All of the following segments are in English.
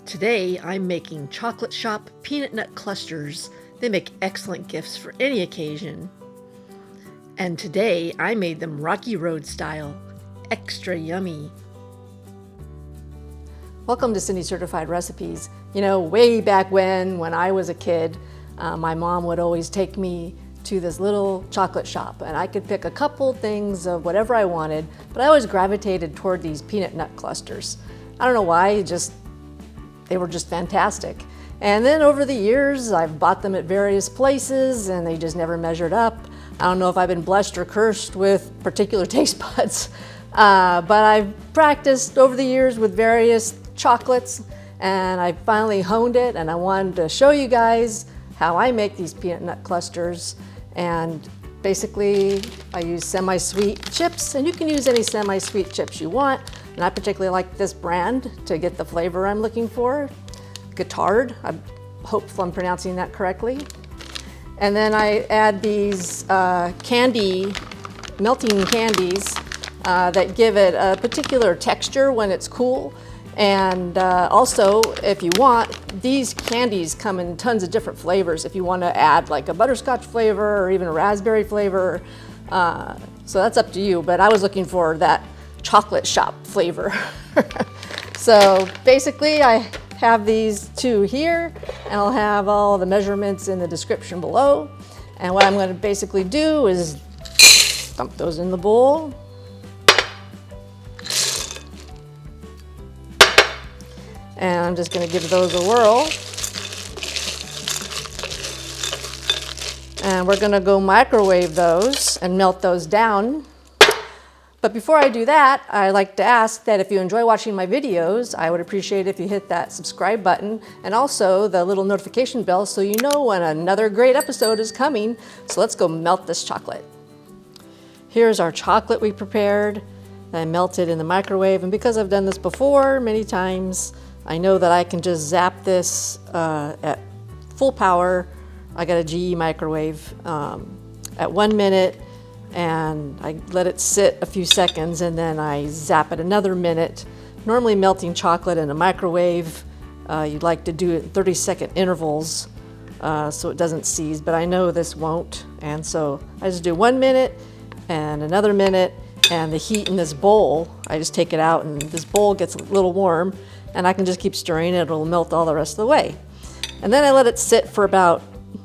Today I'm making Chocolate Shop peanut nut clusters. They make excellent gifts for any occasion. And today I made them Rocky Road style. Extra yummy. Welcome to Cindy Certified Recipes. You know, way back when I was a kid, my mom would always take me to this little chocolate shop and I could pick a couple things of whatever I wanted, but I always gravitated toward these peanut nut clusters. I don't know why, they were just fantastic. And then over the years, I've bought them at various places and they just never measured up. I don't know if I've been blessed or cursed with particular taste buds, but I've practiced over the years with various chocolates and I finally honed it, and I wanted to show you guys how I make these peanut nut clusters. And basically I use semi-sweet chips, and you can use any semi-sweet chips you want. And I particularly like this brand to get the flavor I'm looking for. Guittard, I hope I'm pronouncing that correctly. And then I add these melting candies that give it a particular texture when it's cool. And also, if you want, these candies come in tons of different flavors. If you want to add like a butterscotch flavor or even a raspberry flavor, so that's up to you. But I was looking for that chocolate shop flavor. So basically I have these two here, and I'll have all the measurements in the description below. And what I'm going to basically do is dump those in the bowl. And I'm just going to give those a whirl. And we're going to go microwave those and melt those down. But before I do that, I like to ask that if you enjoy watching my videos, I would appreciate if you hit that subscribe button and also the little notification bell so you know when another great episode is coming. So let's go melt this chocolate. Here's our chocolate we prepared. I melted in the microwave, and because I've done this before many times, I know that I can just zap this at full power. I got a GE microwave at 1 minute, and I let it sit a few seconds, and then I zap it another minute. Normally melting chocolate in a microwave, you'd like to do it in 30-second intervals so it doesn't seize, but I know this won't. And so I just do 1 minute and another minute, and the heat in this bowl, I just take it out and this bowl gets a little warm, and I can just keep stirring it. It'll melt all the rest of the way. And then I let it sit for about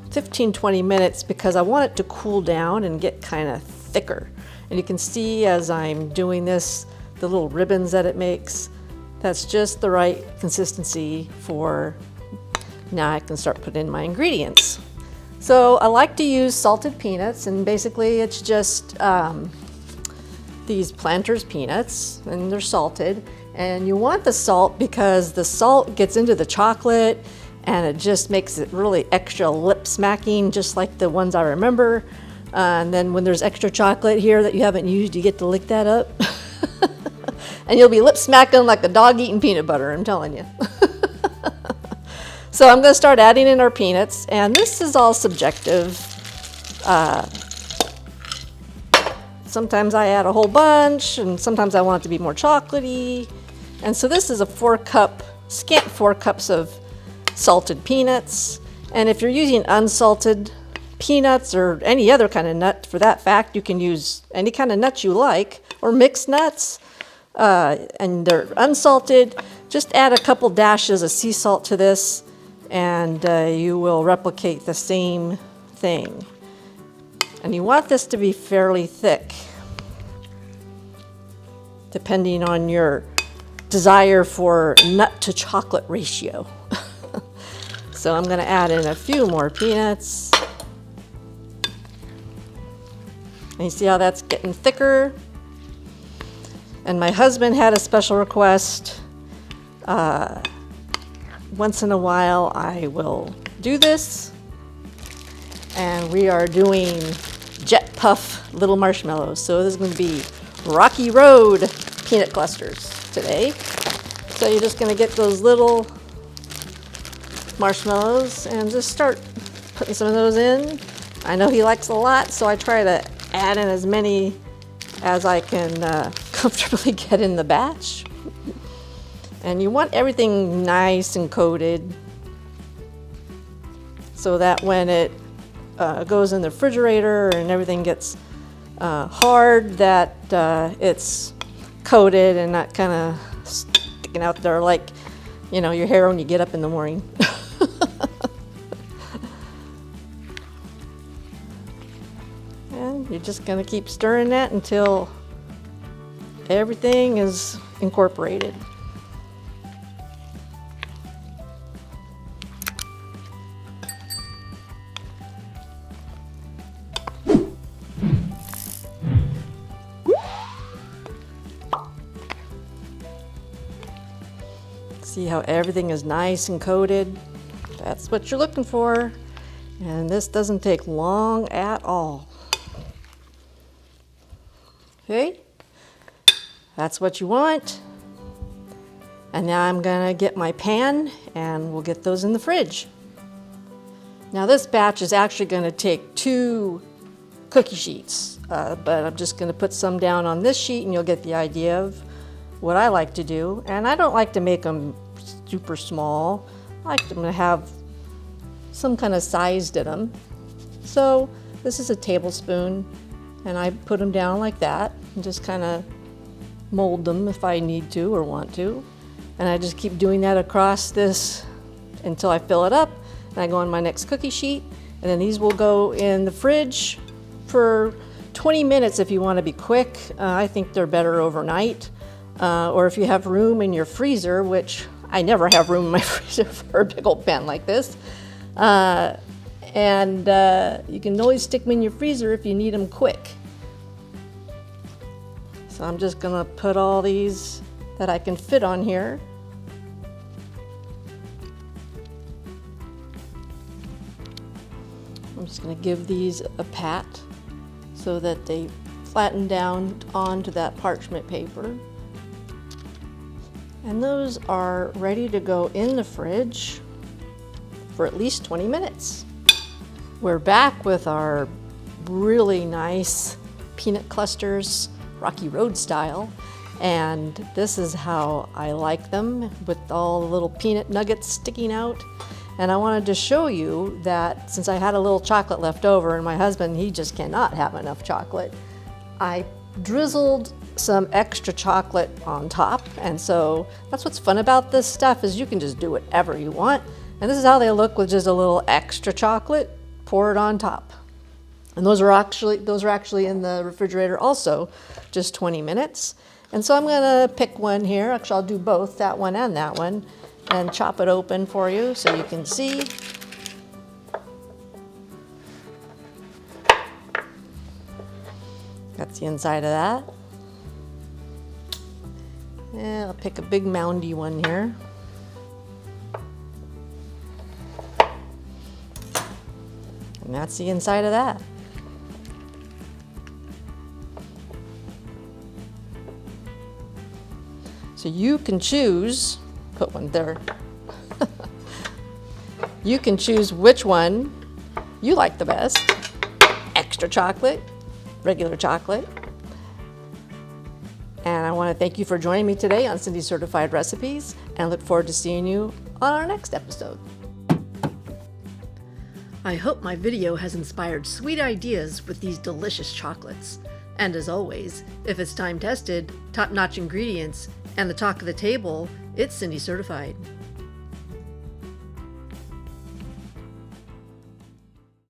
15-20 minutes because I want it to cool down and get kind of thicker. And you can see as I'm doing this, the little ribbons that it makes, that's just the right consistency for now I can start putting in my ingredients. So I like to use salted peanuts, and basically it's just these Planters peanuts, and they're salted. And you want the salt because the salt gets into the chocolate and it just makes it really extra lip smacking, just like the ones I remember. And then when there's extra chocolate here that you haven't used, you get to lick that up. And you'll be lip smacking like a dog eating peanut butter, I'm telling you. So I'm going to start adding in our peanuts, and this is all subjective. Sometimes I add a whole bunch, and sometimes I want it to be more chocolatey. And so this is a scant 4 cups of salted peanuts. And if you're using unsalted peanuts or any other kind of nut, for that fact, you can use any kind of nut you like, or mixed nuts, and they're unsalted. Just add a couple dashes of sea salt to this, and you will replicate the same thing. And you want this to be fairly thick, depending on your desire for nut to chocolate ratio. So I'm going to add in a few more peanuts. And you see how that's getting thicker? And my husband had a special request. Once in a while I will do this. And we are doing Jet Puff little marshmallows. So this is going to be Rocky Road peanut clusters today. So you're just going to get those little marshmallows and just start putting some of those in. I know he likes a lot, so I try to add in as many as I can comfortably get in the batch. And you want everything nice and coated so that when it goes in the refrigerator and everything gets hard, that it's coated and not kind of sticking out there like, you know, your hair when you get up in the morning. And you're just going to keep stirring that until everything is incorporated. See how everything is nice and coated? That's what you're looking for. And this doesn't take long at all. Okay, that's what you want. And now I'm gonna get my pan and we'll get those in the fridge. Now this batch is actually gonna take 2 cookie sheets, but I'm just gonna put some down on this sheet and you'll get the idea of what I like to do. And I don't like to make them super small. I like them to have some kind of size to them. So this is a tablespoon and I put them down like that and just kind of mold them if I need to or want to. And I just keep doing that across this until I fill it up. And I go on my next cookie sheet, and then these will go in the fridge for 20 minutes if you want to be quick. I think they're better overnight. Or if you have room in your freezer, which I never have room in my freezer for a big old pan like this. And you can always stick them in your freezer if you need them quick. So I'm just gonna put all these that I can fit on here. I'm just gonna give these a pat so that they flatten down onto that parchment paper. And those are ready to go in the fridge for at least 20 minutes. We're back with our really nice peanut clusters, Rocky Road style. And this is how I like them, with all the little peanut nuggets sticking out. And I wanted to show you that since I had a little chocolate left over, and my husband, he just cannot have enough chocolate, I drizzled some extra chocolate on top. And so that's what's fun about this stuff, is you can just do whatever you want. And this is how they look with just a little extra chocolate poured on top. And those are actually in the refrigerator also, just 20 minutes. And so I'm gonna pick one here. Actually, I'll do both, that one and that one, and chop it open for you so you can see. That's the inside of that. And I'll pick a big moundy one here. And that's the inside of that. So you can choose, put one there. You can choose which one you like the best. Extra chocolate, regular chocolate. And I want to thank you for joining me today on Cindy's Certified Recipes, and look forward to seeing you on our next episode. I hope my video has inspired sweet ideas with these delicious chocolates. And as always, if it's time tested, top-notch ingredients, and the talk of the table, it's Cindy certified.